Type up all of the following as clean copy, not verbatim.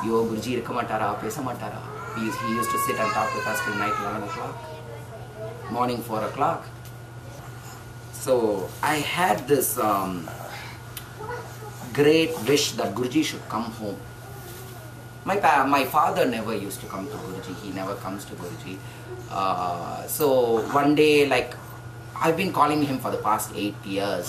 Yo, Guruji irukka matara, pesa matara. He used to sit and talk with us till night 11 o'clock, morning 4 o'clock. So I had this great wish that Guruji should come home. My father never used to come to Guruji. He never comes to Guruji. So one day, like, I've been calling him for the past 8 years.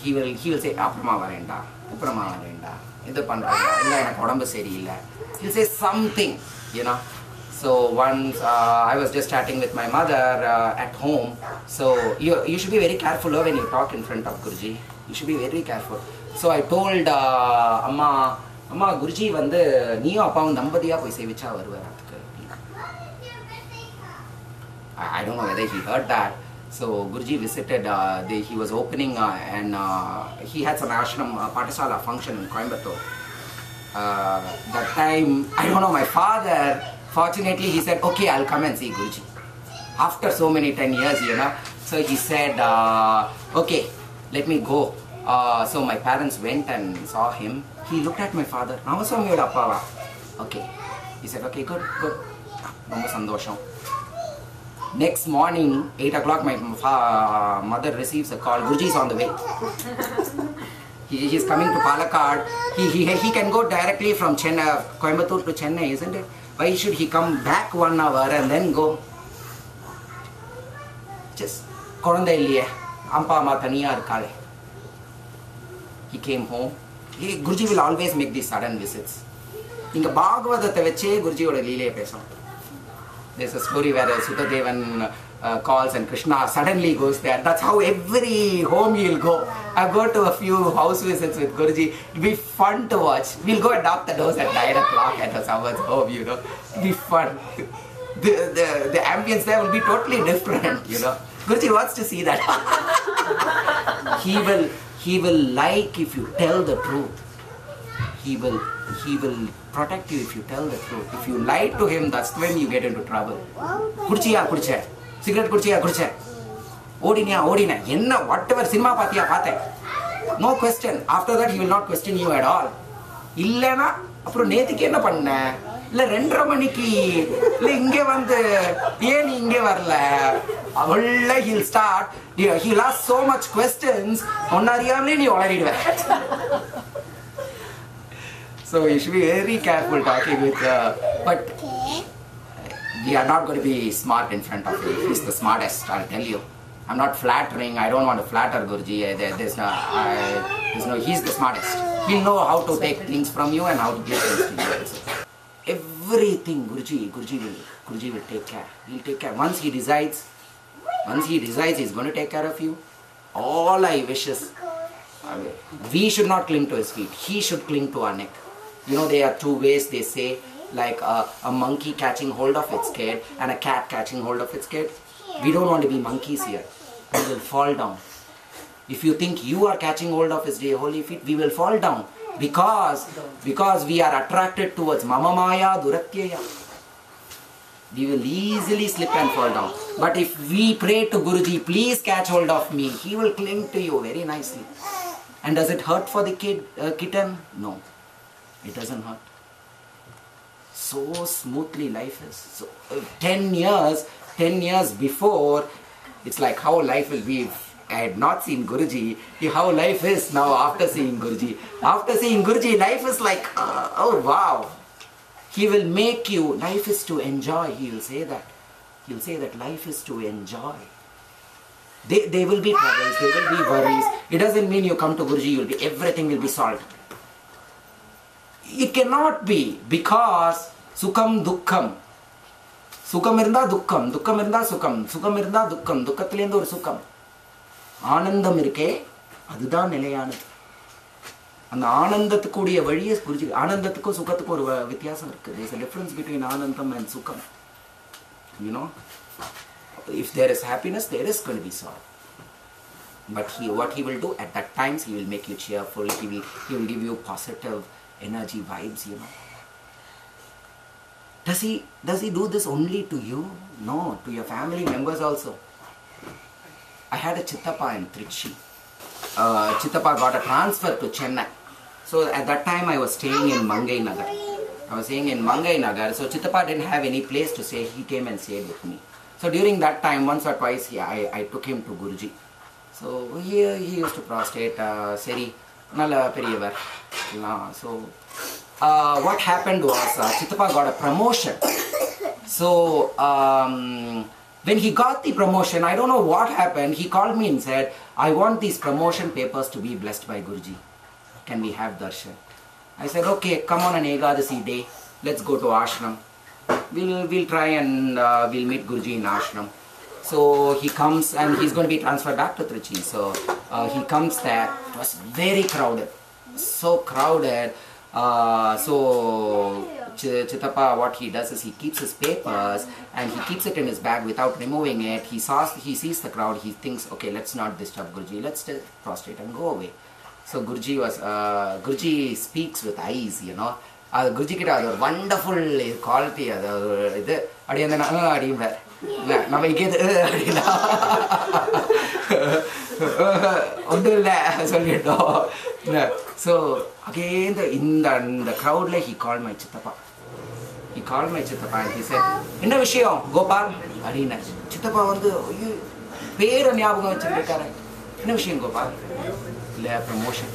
He will say, "Aprama varenda, aprama varenda, idu pandranga, illa enak udambu seri illa." He'll say something, you know. So once I was just chatting with my mother at home. So you should be very careful when you talk in front of Guruji. You should be very careful. So I told Amma, Guruji vandu neeyo appavum dambadiya poi sevicha varuvar adukku. I don't know whether he heard that. So Guruji visited, he was opening and he had some ashram patasala function in Coimbatore. That time, I don't know, my father, fortunately he said, "Okay, I'll come and see Guruji." After so many 10 years, you know. So he said, "Okay, let me go." So my parents went and saw him. He looked at my father. "Ramaswamyji appava." Okay. He said, "Okay, good. Romba sandosham." Next morning, 8 o'clock, my mother receives a call. Guruji is on the way. He is coming to Palakkad. He can go directly from Coimbatore to Chennai, isn't it? Why should he come back 1 hour and then go? Just koranda illiye, ampa amma thaniya irukale. He came home. Guruji will always make these sudden visits. Inga Bhagavatatha veche Guruji oda leelaya pesum. There's a story where Sutadevan calls and Krishna suddenly goes there. That's how every home you'll go. I've go to a few house visits with Guruji. It'll be fun to watch. We'll go and knock the doors at 9 o'clock at someone's home, you know. It'll be fun. The ambience there will be totally different, you know. Guruji wants to see that. He will like if you tell the truth. He will protect you if you tell the truth. If you lie to him, that's when you get into trouble. Kudichiya kudiche, cigarette kudichiya kudiche, odina, enna whatever cinema paathiya paathen. No question. After that, he will not question you at all. Illana appo neethikku enna panna, illa 2:30 manikku illa inge vandu yen inge varala, avalla he'll start. He'll ask so much questions, onnariyamle nee olariduva. So you should be very careful talking with, but we are not going to be smart in front of him. He's the smartest, I'll tell you. I'm not flattering. I don't want to flatter Guruji. He's the smartest. He'll know how to take things from you and how to give things to you also. Everything Guruji will take care. He'll take care. Once he decides he's going to take care of you, all I wish is, we should not cling to his feet. He should cling to our neck. You know, there are 2 ways they say, like a monkey catching hold of its kid and a cat catching hold of its kid. We don't want to be monkeys here. We will fall down. If you think you are catching hold of his holy feet, we will fall down. Because we are attracted towards Mama Maya Duratyaya. We will easily slip and fall down. But if we pray to Guruji, "Please catch hold of me," he will cling to you very nicely. And does it hurt for the kitten? No. It doesn't hurt. So smoothly life is. So 10 years before, it's like how life will be if I had not seen Guruji. How life is now after seeing Guruji. After seeing Guruji, life is like, oh wow. He will make you, life is to enjoy. He will say that. He'll say that life is to enjoy. There will be troubles, there will be worries. It doesn't mean you come to Guruji, everything will be solved. It cannot be, because Sukham Dukkham. Sukham irundha Dukkham, Dukkham irundha Sukham, Sukham irundha Dukkham, Dukkathilendhu oru Sukham. Anandam irukke, adudha nilayanathu. அந்த ஆனந்தத்துக்குரிய வழியை புரிஞ்சு, ஆனந்தத்துக்கும் சுகத்துக்கும் ஒரு வித்தியாசம் இருக்குது. There is a difference between ஆனந்தம் and சுகம். You know, if there is happiness, there is going to be sorrow. But what he will do at that times, he will make you cheerful. He will give you positive energy vibes. You know. Does he do this only to you? No, to your family members also. I had a Chittappa in Trichy. Chittappa got a transfer to Chennai. So at that time I was staying in Mangai Nagar. I was staying in Mangai Nagar. So Chittappa didn't have any place to stay. He came and stayed with me. So during that time, once or twice, I took him to Guruji. So he used to prostrate, Seri, Nala Periyavar. So what happened was Chittappa got a promotion. So when he got the promotion, I don't know what happened. He called me and said, I want these promotion papers to be blessed by Guruji. Can we have darshan? I said, okay, come on an Ekadasi day. Let's go to ashram. We'll try and we'll meet Guruji in ashram. So he comes and he's going to be transferred back to Trichy. So he comes there. It was very crowded. So crowded. So Chittappa, what he does is he keeps his papers and he keeps it in his bag without removing it. He sees the crowd. He thinks, okay, let's not disturb Guruji. Let's just prostrate and go away. So Guruji speaks with eyes, you know. Guruji kita adu wonderful quality adu idu adiyana adiyumbar nama igedhu adina ondu illa sollidom. So again in the crowd he called my Chittappa. He called my Chittappa and he said, enna vishayam Gopal adina. Chittappa vandu pera nyabagam vechirukkaru. Enna vishayam Gopal? Promotion.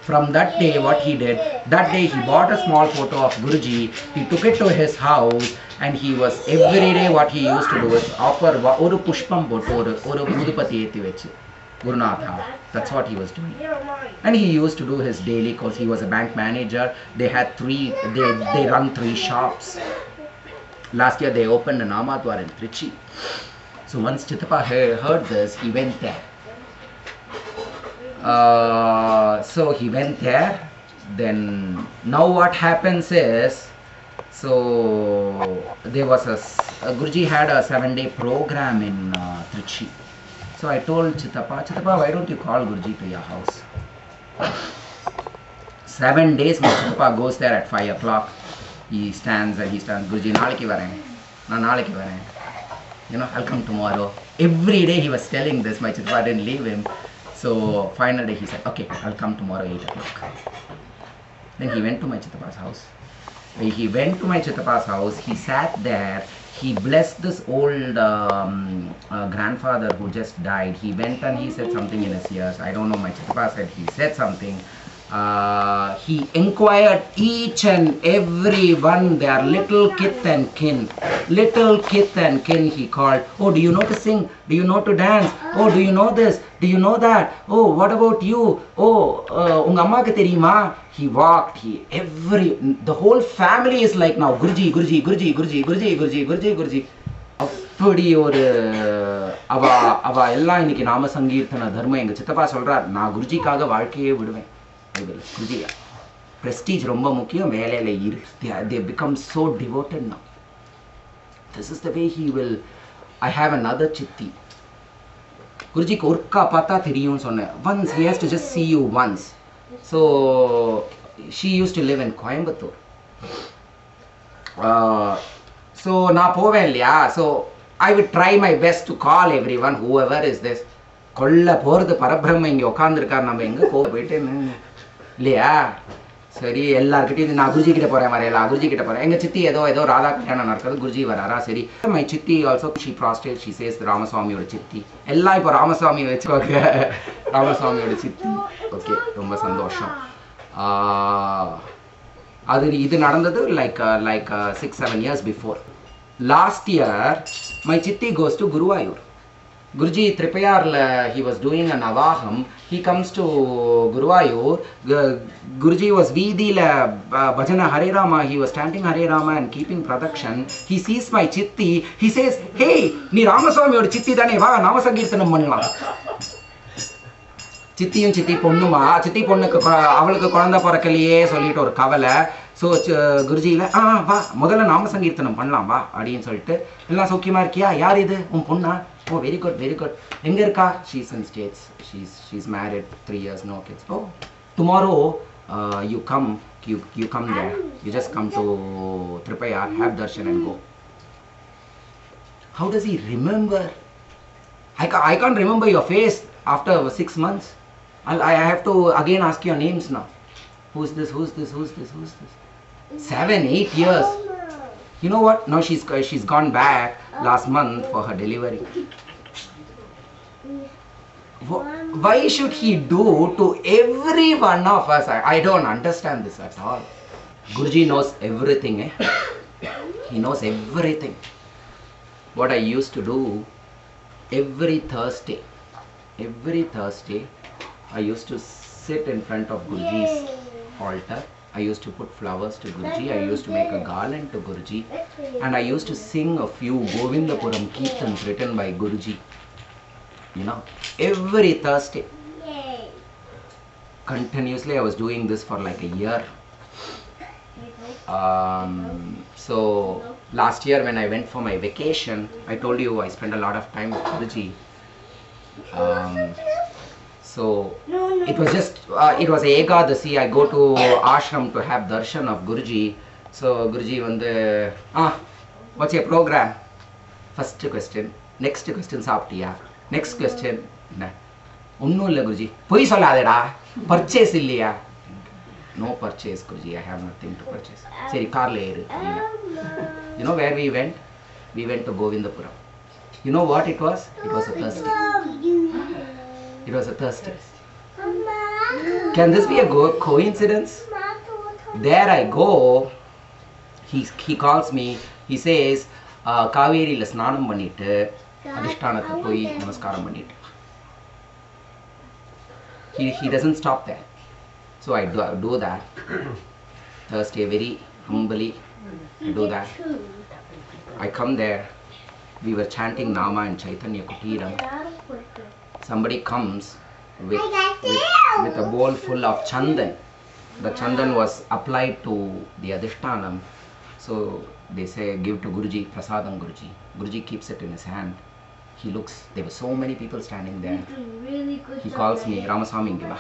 From that day, what he did, that day he bought a small photo of Guruji, he took it to his house, and he was every day what he used to do is offer oru pushpam botu oru mudupati ethi vechu Gurunatha. That's what he was doing. And he used to do his daily course. He was a bank manager. They had they run 3 shops. Last year they opened an Amadwar in Trichy. So once Chittappa heard this, he went there. So he went there. Then now what happens is, so there was Guruji had a 7-day program in Trichy. So I told Chittappa, why don't you call Guruji to your house? 7 days, my Chittappa goes there at 5 o'clock. He stands, Guruji, naaliki varen. Na naaliki varen. You know, I'll come tomorrow. Every day he was telling this. My Chittappa didn't leave him. So final day he said, okay, I'll come tomorrow 8 o'clock. Then he went to my Chittappa's house. When he went to my Chittappa's house, he sat there. He blessed this old grandfather who just died. He went and he said something in his ears. I don't know, my Chittappa said he said something. He inquired each and every one, their little kith and kin. Little kith and kin he called. Oh, do you know to sing? Do you know to dance? Oh, do you know this? Do you know that? Oh, what about you? Oh, unga amma ku theriyuma? He walked, the whole family is like now, Guruji, Guruji, Guruji, Guruji, Guruji, Guruji, Guruji, Guruji. அப்படி ஒரு அவ எல்லாம் இன்னைக்கு நாம சங்கீர்த்தன தர்மம். எங்க சித்தப்பா சொல்றார், நான் குருஜிக்காக வாழ்க்கையே விடுவேன். குருஜி prestige ரொம்ப முக்கியம், வேலையில இரு. They become so devoted now. This is the way he will. I have another chitti. குருஜிக்கு ஒருக்கா பார்த்தா தெரியும் சொன்னேன். Once he has to just see you once. So she used to live in Coimbatore. So நான் போவேன் இல்லையா. So I would try my best to call everyone, whoever is this. கொல்ல போறது பரபிரம்ம இங்க உட்கார்ந்துருக்கார், நம்ம எங்க போயிட்டு இல்லையா. சரி, எல்லார்கிட்டையும் நான் குருஜி கிட்ட போறேன், வரையலா குருஜி கிட்ட போறேன். எங்க சித்தி ஏதோ ராதா கல்யாணம் நடக்குது, குருஜி வராரா. சரி, மை சித்தி also she prostrate, she says ராமசுவாமியோட சித்தி. எல்லாம் இப்போ ராமசுவாமி வச்சுக்கோங்க, ராமசுவாமியோட சித்தி. ஓகே, ரொம்ப சந்தோஷம். இது நடந்தது like 6-7 years before. Last year my chitti goes to Guruvayur. Guruji Tripayarla, he was doing an avaham. He comes to Guruvayur. Guruji was Vidila Bhajana Hare Rama. He was chanting Hare Rama and keeping production. He sees my chitti. He says, hey, நீ ராமசுவாமியோட சித்தி தானே, வா நாம சங்கீர்த்தனம் பண்ணலாம். சித்தியும் சித்தி பொண்ணுமா, சித்தி பொண்ணுக்கு அவளுக்கு குழந்தை பிறக்கலையே சொல்லிட்டு ஒரு கவலை. ஸோ குருஜியில் வா முதல்ல நாம சங்கீர்த்தனம் பண்ணலாம் வா அப்படின்னு சொல்லிட்டு, எல்லாம் சௌக்கியமா இருக்கியா, யார் இது உன் பொண்ணா, ஓ வெரி குட் வெரி குட், எங்கே இருக்கா, she's in states, she's married 3 years, no kids. Oh, tomorrow you come there, you just come to Tripayar, have darshan and go. How does he remember? I can't remember your face after 6 months. I have to again ask your names now. Who's this? Who's this? Who's this? Who's this? 7, 8 years. You know what? Now she's gone back last month for her delivery. Why should he do to every one of us? I don't understand this at all. Guruji knows everything. He knows everything. What I used to do every Thursday, I used to sit in front of Guruji's altar. I used to put flowers to Guruji. I used to make a garland to Guruji. And I used to sing a few Govindapuram Kirtans written by Guruji. You know, every Thursday. Continuously I was doing this for like a year. So last year when I went for my vacation, I told you I spent a lot of time with Guruji. So it was just, it was Ekadasi. I go to ashram to have darshan of Guruji. So Guruji what's your program? First question. Next question, saaptiya. Next question. Unnu illa Guruji. Poi solladeda. Purchase illaya. No purchase, Guruji. I have nothing to purchase. Seri car le iru. You know where we went? We went to Govindapuram. You know what it was? It was a Thursday. It was a Thursday. Can this be a coincidence? There I go. He calls me. He says, Kaveri la snanam pannittu adhishthanathukku poi namaskaram pannittu. He doesn't stop there. So I do that. Thursday, very humbly, I do that. I come there. We were chanting Nama in Chaitanya Kutiram. Somebody comes with a bowl full of chandan. The chandan was applied to the adhishtanam. So they say, give to Guruji, prasadam Guruji. Guruji keeps it in his hand. He looks, there were so many people standing there. He calls me, Ramaswamyji va.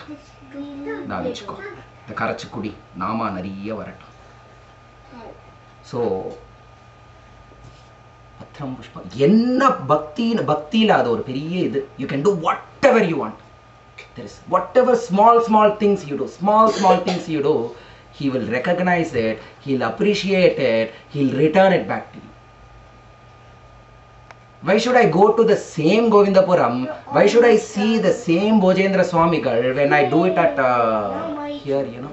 Da vechko. The karachu kudi, Nama nariya varattu. So, Patram Pushpa, enna bhakti la adu or periye idu. You can do whatever you want. There is whatever small things you do, he will recognize it, he'll appreciate it, he'll return it back to you. Why should I go to the same Govindapuram? Why should I see the same Bojendra Swamigal when I do it at here, you know?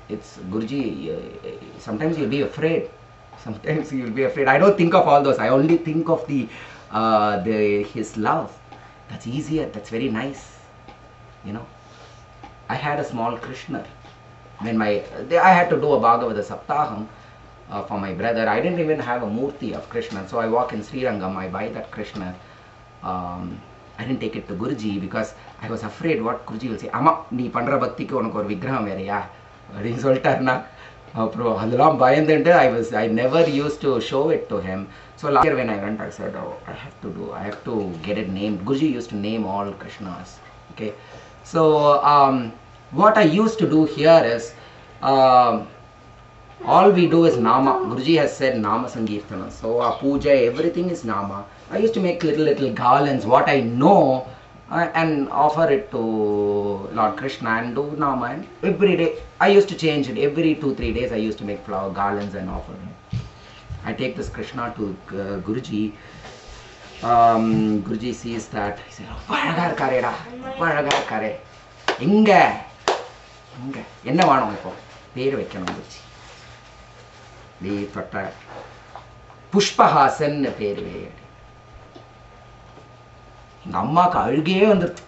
It's Guruji, sometimes you'll be afraid. Sometimes you'll be afraid. I don't think of all those. I only think of his love. That's easier. That's very nice. You know. I had a small Krishna. When I had to do a Bhagavata Saptaham for my brother. I didn't even have a Murti of Krishna. So I walk in Srirangam. I buy that Krishna. I didn't take it to Guruji because I was afraid what Guruji will say. Amma, nee pandra bhakti ku unak or vigraham vereya. அப்படின்னு சொல்லிட்டாருன்னா அப்புறம் அதெல்லாம் பயந்துட்டு I never used to show it to him. So last year when I went, I said, oh, I have to get it named. Guruji used to name all Krishnas. Okay. So what I used to do here is all we do is Nama. Guruji has said Nama Sankirtana. So our puja, everything is Nama. I used to make little garlands, what I know, and offer it to Lord Krishna and do Nama. And every day, I used to change it. Every 2-3 days, I used to make flower garlands and offer it. I take this Krishna to Guruji. Guruji sees that. He says, "Vazhaga irukkareda, vazhaga irukare. Inga, enna vaanum ipo? Peru vekkanum Guruji." Lee thotta Pushpahasan peru veyadi. எங்கள் அம்மாவுக்கு அழுகையே வந்துடுது.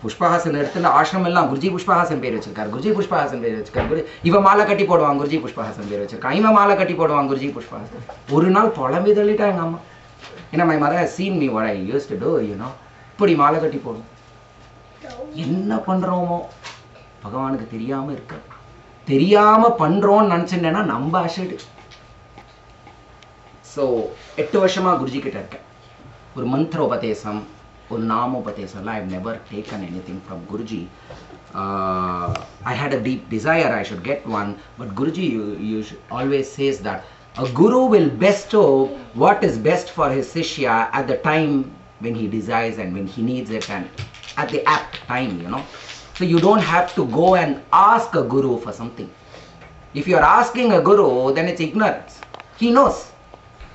புஷ்பஹாசன் இடத்துல ஆசிரமம் எல்லாம் குருஜி புஷ்பஹாசன் பேர் வச்சிருக்காரு, குருஜி புஷ்பஹாசன் பேர் வச்சிருக்காரு. இவன் மாலை கட்டி போடுவான், குருஜி புஷ்பஹாசன் பேர் வச்சிருக்கான். இவன் மாலை கட்டி போடுவான், குருஜி புஷ்பஹாசன். ஒரு நாள் புலம்பி தள்ளிட்டா எங்கள் அம்மா. ஏன்னா my mother has seen me what I used to do, you know. இப்படி மாலை கட்டி போடும். என்ன பண்ணுறோமோ பகவானுக்கு தெரியாமல் இருக்க. தெரியாமல் பண்ணுறோன்னு நினச்சிட்டேன்னா நம்ம அசடு. ஸோ 8 வருஷமாக குருஜி கிட்ட இருக்கேன். ஒரு மந்திரோபதேசம், ஒரு நாமோபதேசம்லாம் I've never taken anything from Guruji. I had a deep desire I should get one, but Guruji always says that a guru will bestow what is best for his Sishya at the time when he desires and when he needs it and at the apt time, you know. So you don't have to go and ask a guru for something. If you are asking a guru, then it's ignorance. He knows.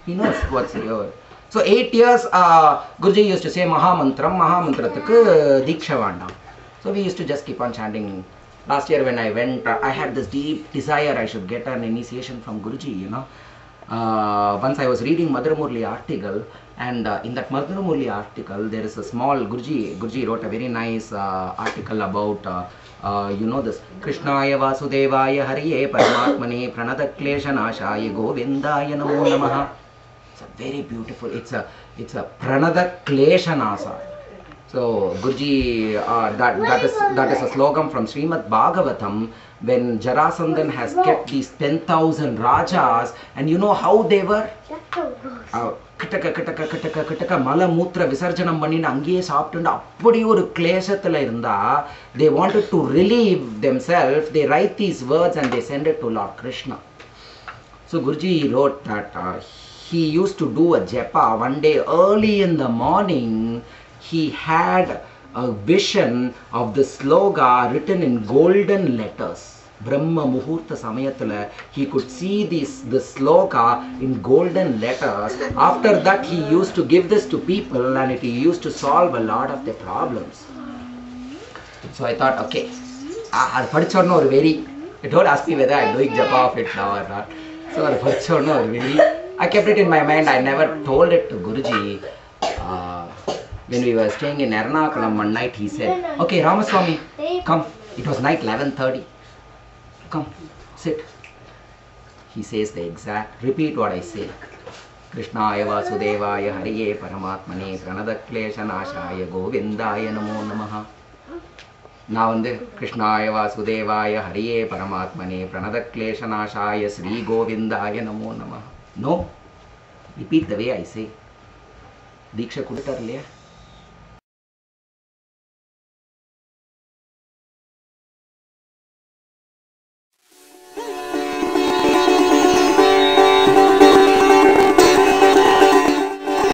He knows what's your. So 8 years, Guruji used to say Mahamantrathukku Diksha Vandam. So we used to just keep on chanting. Last year when I went, I had this deep desire I should get an initiation from Guruji, you know. Once I was reading Madhura Murli article, and in that Madhura Murli article, there is a small Guruji wrote a very nice article about, you know, this Krishnaya Vasudevaya Hariye Paramatmane Pranada Klesha Nashaya Govindaya Namo Namaha. It's a very beautiful, it's a Pranada Klesha Nasa. So Guruji, that is a slogan from Srimad Bhagavatam, when Jarasandan has kept these 10,000 Rajas, and you know how they were? Mala Mutra Visarjanam Panina Angiye Saaptunda Appadi oru kleshathula irundha, they wanted to relieve themselves, they write these words and they send it to Lord Krishna. So Guruji wrote that he used to do a japa one day early in the morning. He had a vision of the sloga written in golden letters. Brahma Muhurta Samayatala, he could see the sloka in golden letters. After that, he used to give this to people and he used to solve a lot of their problems. So I thought, okay, don't ask me whether I'm doing japa of it now or not. So I kept it in my mind. I never told it to Guruji. When we were staying in Ernakulam one night, he said, okay, Ramaswamy, come. It was night 11:30. Come, sit. He says the exact, repeat what I say. Krishnaya Vasudevaya Hariye Paramatmane Pranada Klesha Nashaya Govindaya Namo Namaha. Now on the Krishnaya Vasudevaya Hariye Paramatmane Pranada Klesha Nashaya Sri Govindaya Namo Namaha. No, repeat the way I say. Diksha Kuditarliya.